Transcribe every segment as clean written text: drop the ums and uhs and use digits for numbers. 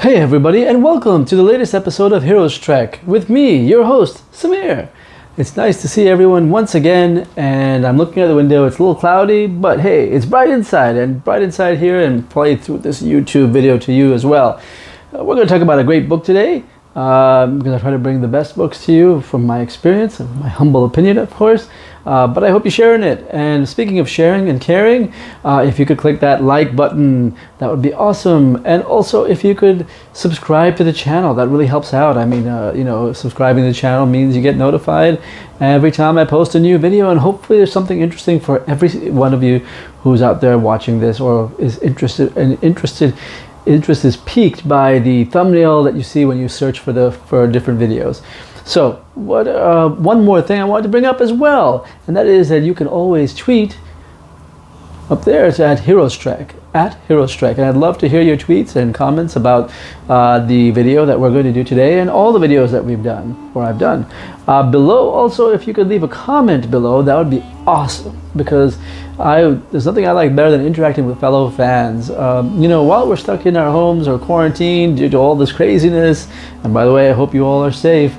Hey everybody, and welcome to the latest episode of HeroesTrek with me, your host, Cimmeria. It's nice to see everyone once again, and I'm looking out the window. It's a little cloudy, but hey, it's bright inside here, and probably through this YouTube video to you as well. We're going to talk about a great book today, because I try to bring the best books to you from my experience and my humble opinion, of course. But I hope you're sharing it. And speaking of sharing and caring, if you could click that like button, that would be awesome. And also, if you could subscribe to the channel, that really helps out. I mean, subscribing to the channel means you get notified every time I post a new video, and hopefully there's something interesting for every one of you who's out there watching this or is interested. Interest is piqued by the thumbnail that you see when you search for different videos. So one more thing I wanted to bring up as well, and that is that you can always tweet up there. It's at HeroesTrek, and I'd love to hear your tweets and comments about the video that we're going to do today and all the videos that we've done or I've done. Below also, if you could leave a comment below, that would be awesome, because there's nothing I like better than interacting with fellow fans. While we're stuck in our homes or quarantined due to all this craziness, and by the way, I hope you all are safe,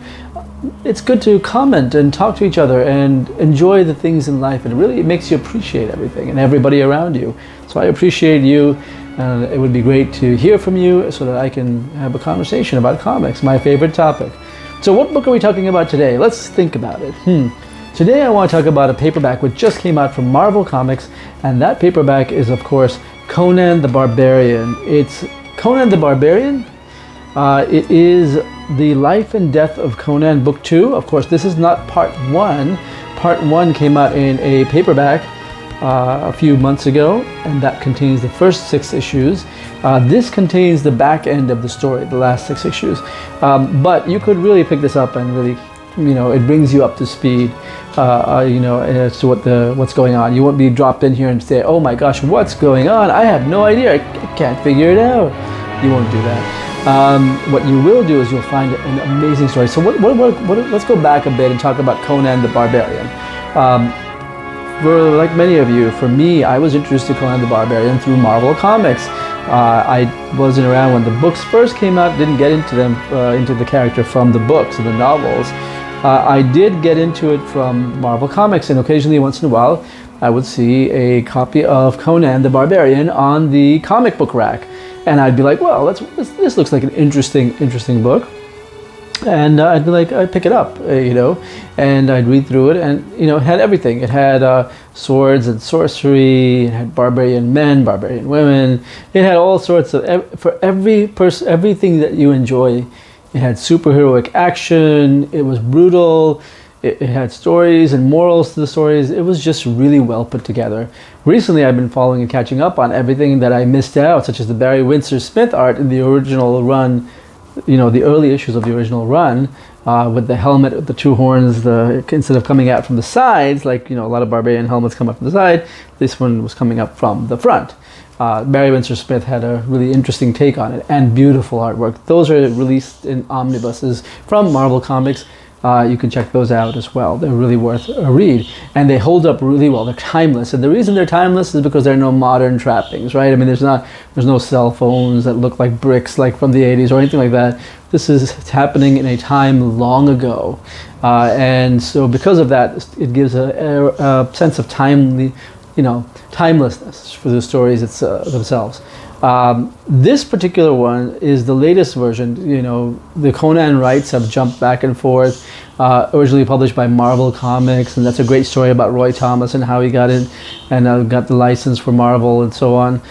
it's good to comment and talk to each other and enjoy the things in life, and it makes you appreciate everything and everybody around you. So I appreciate you, and it would be great to hear from you so that I can have a conversation about comics, my favorite topic. So what book are we talking about today? Let's think about it. Today I want to talk about a paperback which just came out from Marvel Comics, and that paperback is, of course, Conan the Barbarian. It's Conan the Barbarian. It is The Life and Death of Conan, Book 2. Of course, this is not Part 1. Part 1 came out in a paperback a few months ago, and that contains the first 6 issues. This contains the back end of the story, the last 6 issues. But you could really pick this up and really, it brings you up to speed, as to what's going on. You won't be dropped in here and say, oh my gosh, what's going on? I have no idea. I can't figure it out. You won't do that. What you will do is you'll find an amazing story. So let's go back a bit and talk about Conan the Barbarian. For like many of you, for me, I was introduced to Conan the Barbarian through Marvel Comics. I wasn't around when the books first came out, didn't get into the character from the books and the novels. I did get into it from Marvel Comics, and occasionally, once in a while, I would see a copy of Conan the Barbarian on the comic book rack. And I'd be like, well, this looks like an interesting book. And I'd be like, I'd pick it up, and I'd read through it, and, it had everything. It had swords and sorcery, it had barbarian men, barbarian women. It had all sorts of, for everything that you enjoy. It had superheroic action, it was brutal, it had stories and morals to the stories. It was just really well put together. Recently, I've been following and catching up on everything that I missed out, such as the Barry Windsor Smith art in the original run, the early issues of the original run, with the helmet with the 2 horns, instead of coming out from the sides, like, a lot of barbarian helmets come up from the side, this one was coming up from the front. Barry Windsor Smith had a really interesting take on it, and beautiful artwork. Those are released in omnibuses from Marvel Comics. You can check those out as well. They're really worth a read, and they hold up really well. They're timeless, and the reason they're timeless is because there are no modern trappings, right? I mean, there's no cell phones that look like bricks, like from the 80s or anything like that. This is happening in a time long ago, and so because of that, it gives a sense of timelessness for the stories themselves. This particular one is the latest version. The Conan rights have jumped back and forth. Originally published by Marvel Comics, and that's a great story about Roy Thomas and how he got in and got the license for Marvel and so on.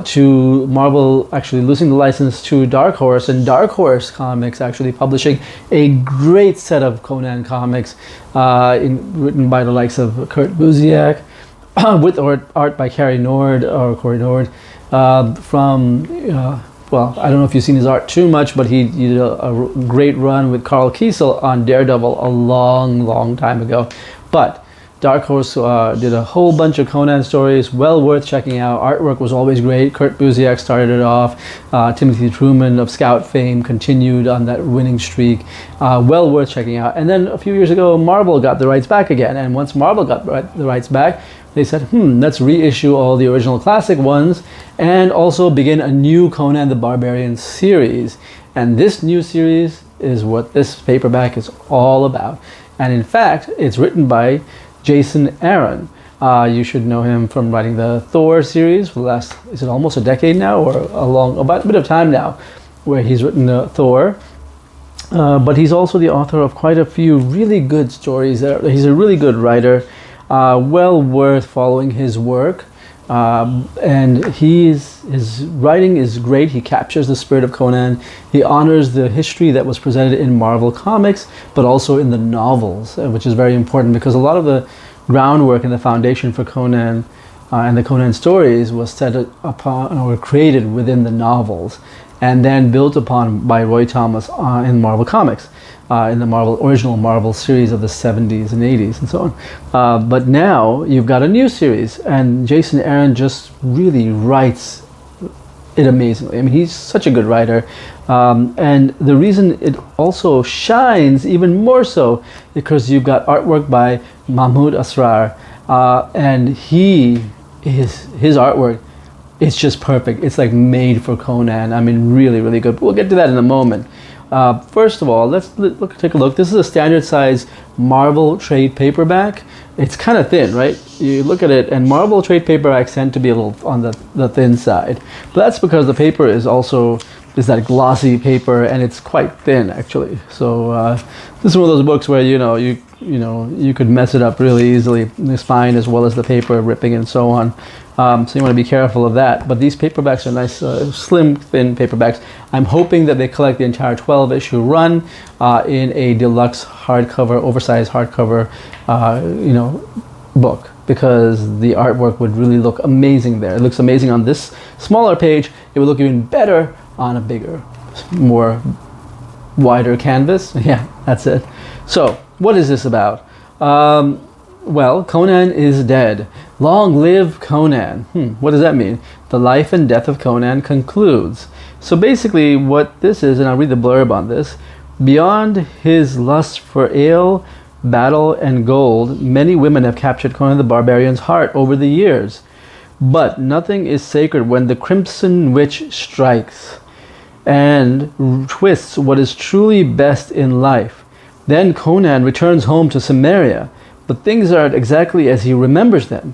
To Marvel actually losing the license to Dark Horse, and Dark Horse Comics actually publishing a great set of Conan comics written by the likes of Kurt Busiek, with art by Corey Nord. Well, I don't know if you've seen his art too much, but he did a great run with Carl Kiesel on Daredevil a long time ago. But Dark Horse did a whole bunch of Conan stories, well worth checking out. Artwork was always great. Kurt Busiek started it off. Timothy Truman of Scout fame continued on that winning streak. Well worth checking out. And then a few years ago, Marvel got the rights back again. And once Marvel got the rights back, they said, let's reissue all the original classic ones and also begin a new Conan the Barbarian series. And this new series is what this paperback is all about. And in fact, it's written by Jason Aaron. You should know him from writing the Thor series for the last, is it almost a decade now, or about a bit of time now, where he's written Thor. But he's also the author of quite a few really good stories. He's a really good writer, well worth following his work. And his writing is great. He captures the spirit of Conan. He honors the history that was presented in Marvel Comics, but also in the novels, which is very important because a lot of the groundwork and the foundation for Conan and the Conan stories was set upon or created within the novels and then built upon by Roy Thomas in Marvel Comics. In the original Marvel series of the 70s and 80s and so on. But now you've got a new series, and Jason Aaron just really writes it amazingly. I mean, he's such a good writer. And the reason it also shines even more so because you've got artwork by Mahmud Asrar, and his artwork, it's just perfect. It's like made for Conan. I mean, really, really good. We'll get to that in a moment. First of all, let's take a look. This is a standard size Marvel trade paperback. It's kind of thin, right? You look at it, and Marvel trade paperbacks tend to be a little on the thin side. But that's because the paper is that glossy paper, and it's quite thin actually. So this is one of those books where you could mess it up really easily, the spine as well as the paper ripping and so on. So you want to be careful of that. But these paperbacks are nice, slim, thin paperbacks. I'm hoping that they collect the entire 12-issue run in a deluxe hardcover, oversized hardcover, book, because the artwork would really look amazing there. It looks amazing on this smaller page. It would look even better on a bigger, more wider canvas. Yeah, that's it. So, what is this about? Well, Conan is dead. Long live Conan. What does that mean? The life and death of Conan concludes. So basically what this is, and I'll read the blurb on this, beyond his lust for ale, battle, and gold, many women have captured Conan the Barbarian's heart over the years. But nothing is sacred when the Crimson Witch strikes and twists what is truly best in life. Then Conan returns home to Cimmeria, but things aren't exactly as he remembers them.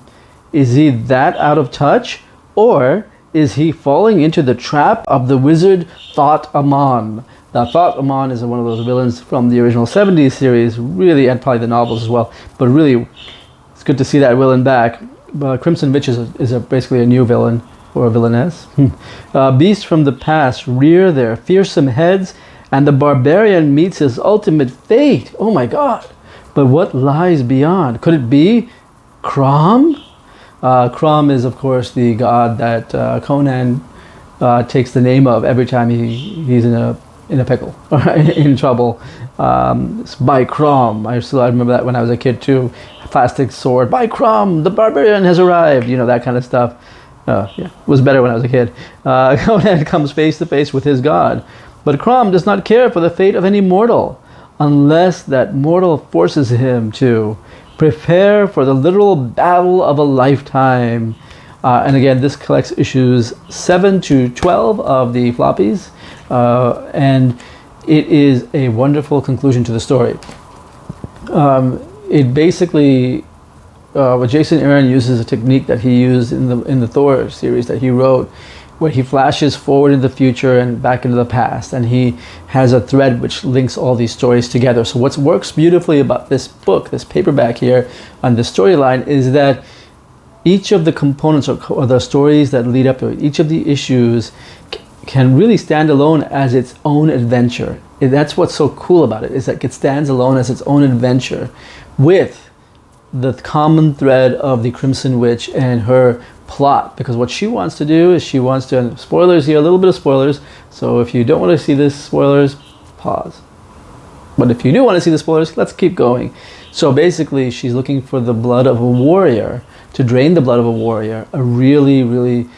Is he that out of touch, or is he falling into the trap of the wizard Thoth-Amon? Now, Thoth-Amon is one of those villains from the original 70s series, really, and probably the novels as well. But really, it's good to see that villain back. Crimson Witch is basically a new villain, or a villainess. Beasts from the past rear their fearsome heads, and the barbarian meets his ultimate fate. Oh my God! But what lies beyond? Could it be Crom? Crom is, of course, the god that Conan takes the name of every time he's in a pickle or in trouble. By Crom. I remember that when I was a kid too. Plastic sword. By Crom, the barbarian has arrived. That kind of stuff. Yeah, it was better when I was a kid. Conan comes face to face with his god, but Crom does not care for the fate of any mortal, unless that mortal forces him to prepare for the literal battle of a lifetime. And again, this collects issues 7 to 12 of the floppies, and it is a wonderful conclusion to the story. It basically, Jason Aaron uses a technique that he used in the Thor series that he wrote, where he flashes forward in the future and back into the past, and he has a thread which links all these stories together. So what works beautifully about this book, this paperback here, on the storyline, is that each of the components or the stories that lead up to it, each of the issues can really stand alone as its own adventure. That's what's so cool about it, is that it stands alone as its own adventure with the common thread of the Crimson Witch and her plot, because what she wants to do is she wants to, and spoilers here, a little bit of spoilers, so if you don't want to see this spoilers, pause. But if you do want to see the spoilers, let's keep going. So basically, she's looking for the blood of a warrior, to drain the blood of a warrior, a really, really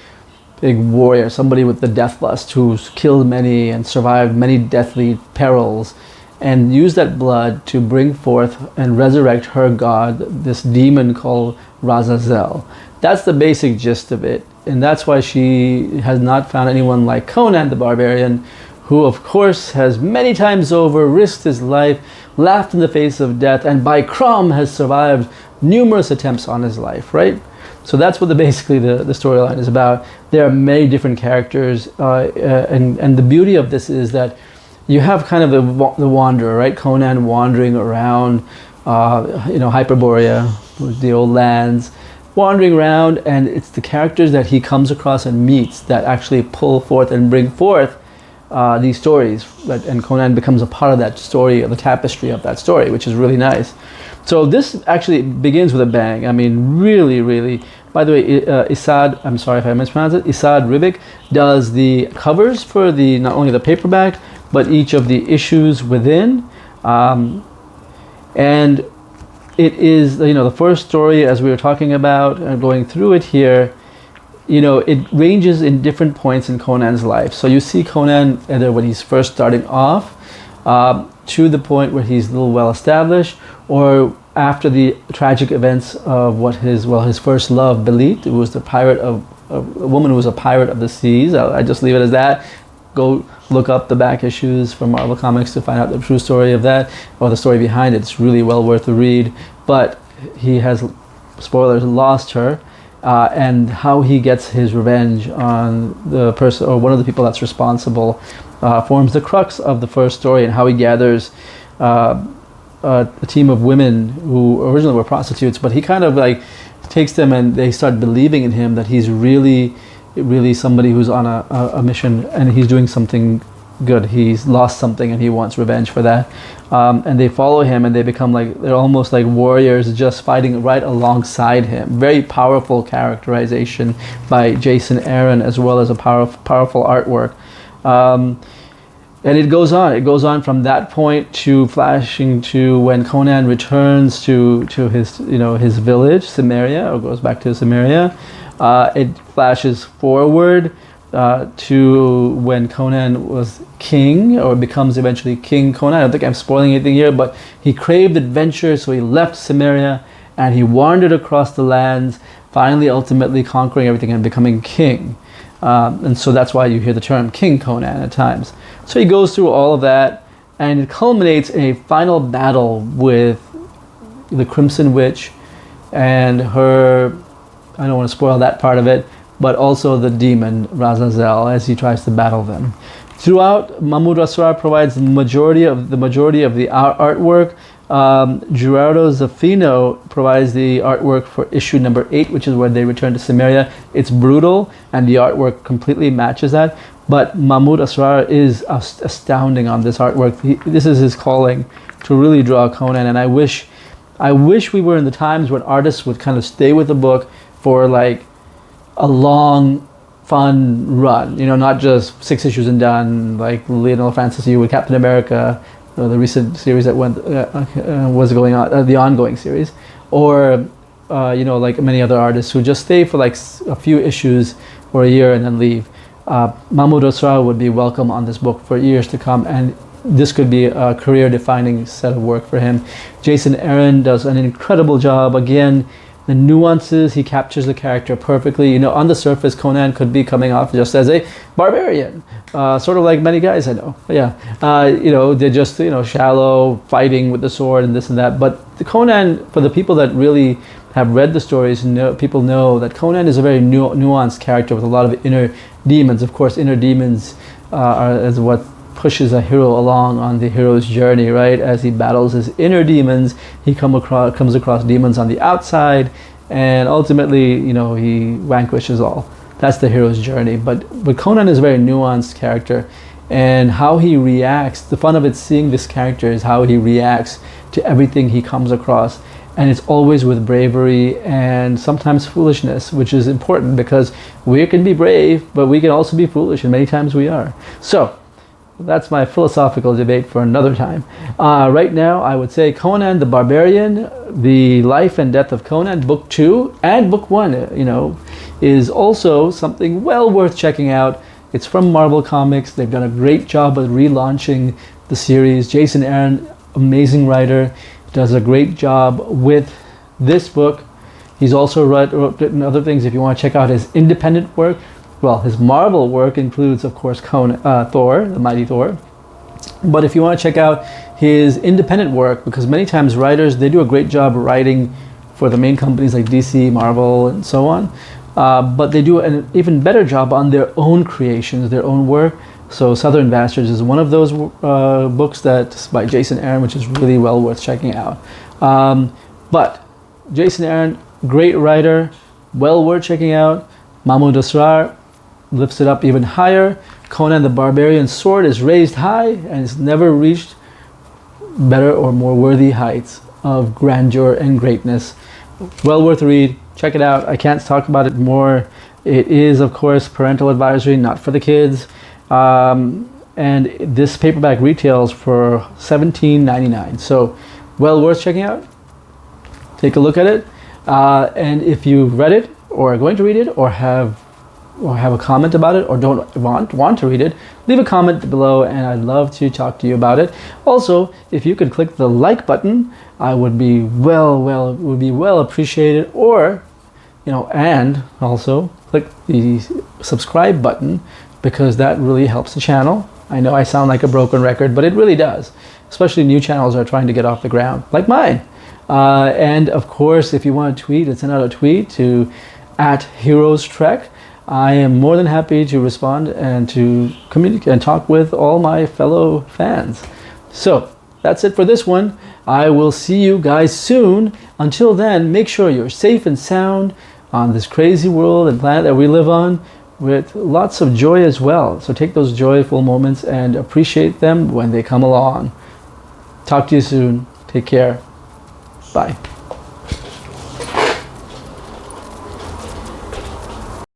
big warrior, somebody with the death lust who's killed many and survived many deathly perils, and use that blood to bring forth and resurrect her god, this demon called Razazel. That's the basic gist of it. And that's why she has not found anyone like Conan the Barbarian, who of course has many times over risked his life, laughed in the face of death, and by Crom has survived numerous attempts on his life, right? So that's what basically the storyline is about. There are many different characters, and the beauty of this is that you have kind of the wanderer, right? Conan wandering around, Hyperborea, the old lands, wandering around, and it's the characters that he comes across and meets that actually pull forth and bring forth these stories, and Conan becomes a part of that story, of the tapestry of that story, which is really nice. So this actually begins with a bang. I mean, really, really. By the way, Esad, I'm sorry if I mispronounced it, Esad Ribic does the covers for not only the paperback, but each of the issues within. And it is, the first story, as we were talking about, going through it here, it ranges in different points in Conan's life. So you see Conan either when he's first starting off, to the point where he's a little well established, or after the tragic events of his first love, Belit. It was a woman who was a pirate of the seas. I just leave it as that. Go look up the back issues from Marvel Comics to find out the true story of that, or the story behind it. It's really well worth the read. But he has, spoilers, lost her, and how he gets his revenge on the person, or one of the people that's responsible, forms the crux of the first story, and how he gathers a team of women who originally were prostitutes, but he kind of takes them and they start believing in him that he's really somebody who's on a mission, and he's doing something good. He's lost something and he wants revenge for that. And they follow him, and they become they're almost like warriors, just fighting right alongside him. Very powerful characterization by Jason Aaron, as well as a powerful artwork. And it goes on from that point to flashing to when Conan returns to his his village, Cimmeria, or goes back to Cimmeria. It flashes forward to when Conan was king, or becomes eventually King Conan. I don't think I'm spoiling anything here, but he craved adventure, so he left Cimmeria and he wandered across the lands, finally ultimately conquering everything and becoming king. And so that's why you hear the term King Conan at times. So he goes through all of that, and it culminates in a final battle with the Crimson Witch and her, I don't want to spoil that part of it, but also the demon Razazel as he tries to battle them. Throughout, Mahmud Asrar provides the majority of the artwork. Gerardo Zaffino provides the artwork for issue number 8, which is where they return to Cimmeria. It's brutal, and the artwork completely matches that. But Mahmud Asrar is astounding on this artwork. This is his calling, to really draw Conan. And I wish we were in the times when artists would kind of stay with the book for a long, fun run. Not just 6 issues and done, like Lionel Francis Yu with Captain America, the recent series that was going on, the ongoing series, or like many other artists who just stay for a few issues or a year and then leave. Mahmud Asrar would be welcome on this book for years to come, and this could be a career-defining set of work for him. Jason Aaron does an incredible job. Again, the nuances, he captures the character perfectly. On the surface, Conan could be coming off just as a barbarian, sort of like many guys I know. Yeah, they're just shallow, fighting with the sword and this and that. But the Conan, for the people that really have read the stories, people know that Conan is a very nuanced character with a lot of inner demons. Of course, inner demons is what pushes a hero along on the hero's journey, right? As he battles his inner demons, he comes across demons on the outside, and ultimately, he vanquishes all. That's the hero's journey. But Conan is a very nuanced character, and how he reacts, the fun of it seeing this character is how he reacts to everything he comes across. And it's always with bravery and sometimes foolishness, which is important because we can be brave, but we can also be foolish, and many times we are. So, that's my philosophical debate for another time. Right now, I would say Conan the Barbarian, The Life and Death of Conan, Book 2 and Book 1, is also something well worth checking out. It's from Marvel Comics. They've done a great job of relaunching the series. Jason Aaron, amazing writer, does a great job with this book. He's also written other things. If you want to check out his independent work, well, his Marvel work includes, of course, Thor, the Mighty Thor. But if you want to check out his independent work, because many times writers, they do a great job writing for the main companies like DC, Marvel, and so on. But they do an even better job on their own creations, their own work. So Southern Bastards is one of those books that's by Jason Aaron, which is really well worth checking out. But Jason Aaron, great writer, well worth checking out. Mahmud Asrar lifts it up even higher. Conan the Barbarian sword is raised high and has never reached better or more worthy heights of grandeur and greatness. Well worth a read. Check it out. I can't talk about it more. It is, of course, parental advisory, not for the kids. And this paperback retails for $17.99. So well worth checking out. Take a look at it. And if you've read it or are going to read it or have a comment about it or don't want to read it, leave a comment below and I'd love to talk to you about it. Also, if you could click the like button, I would be well appreciated. Or, and also click the subscribe button, because that really helps the channel. I know I sound like a broken record, but it really does. Especially new channels are trying to get off the ground, like mine. And of course, if you want to tweet and send out a tweet to @HeroesTrek, I am more than happy to respond and to communicate and talk with all my fellow fans. So that's it for this one. I will see you guys soon. Until then, make sure you're safe and sound on this crazy world and planet that we live on, with lots of joy as well. So take those joyful moments and appreciate them when they come along. Talk to you soon. Take care. Bye.